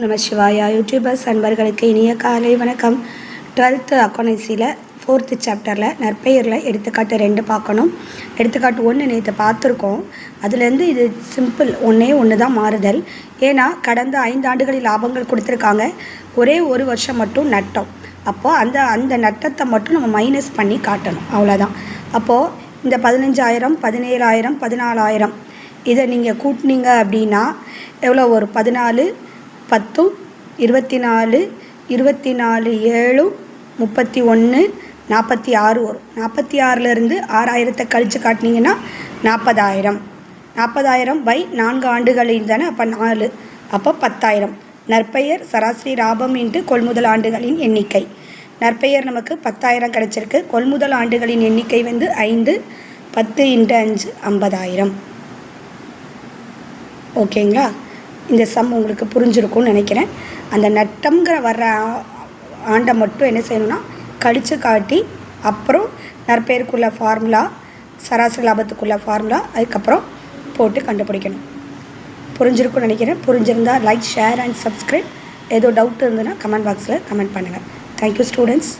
நம சிவாயா யூடியூபர்ஸ் அன்பர்களுக்கு இனிய காலை வணக்கம். 12th அக்கௌண்டன்சியில் 4th சாப்டரில் நற்பெயரில் எடுத்துக்காட்டு 2 பார்க்கணும். எடுத்துக்காட்டு 1 நேற்று பார்த்துருக்கோம். அதுலேருந்து இது சிம்பிள், ஒன்று தான் மாறுதல். ஏன்னா கடந்த 5 ஆண்டுகளில் லாபங்கள் கொடுத்துருக்காங்க, ஒரே ஒரு வருஷம் மட்டும் நட்டம். அப்போது அந்த நட்டத்தை மட்டும் நம்ம மைனஸ் பண்ணி காட்டணும், அவ்வளோதான். அப்போது இந்த 15,000 17,000 14,000 இதை நீங்கள் கூட்டினீங்க அப்படின்னா எவ்வளோ ஒரு 14 10 24 24 7 31 46 வரும். 46லேருந்து 6,000 கழித்து காட்டினீங்கன்னா 40,000 பை 4 ஆண்டுகளில் தானே, அப்போ 4, அப்போ 10,000. நற்பெயர் சராசரி லாபம் இன்ட்டு கொள்முதல் ஆண்டுகளின் எண்ணிக்கை. நற்பெயர் நமக்கு 10,000 கிடச்சிருக்கு. கொள்முதல் ஆண்டுகளின் எண்ணிக்கை 5, 10 × 5 50,000. ஓகேங்களா? இந்த சம் உங்களுக்கு புரிஞ்சிருக்கும்னு நினைக்கிறேன். அந்த நட்டம்ங்கிற வர்ற ஆண்டை மட்டும் என்ன செய்யணும்னா கழித்து காட்டி, அப்புறம் நற்பெயருக்குள்ள ஃபார்முலா, சராசரி லாபத்துக்குள்ள ஃபார்முலா, அதுக்கப்புறம் போட்டு கண்டுபிடிக்கணும். புரிஞ்சிருக்கும்னு நினைக்கிறேன். புரிஞ்சிருந்தால் லைக், ஷேர் அண்ட் சப்ஸ்கிரைப். ஏதோ டவுட் இருந்ததுன்னா கமெண்ட் பாக்ஸில் கமெண்ட் பண்ணுங்கள். Thank you students.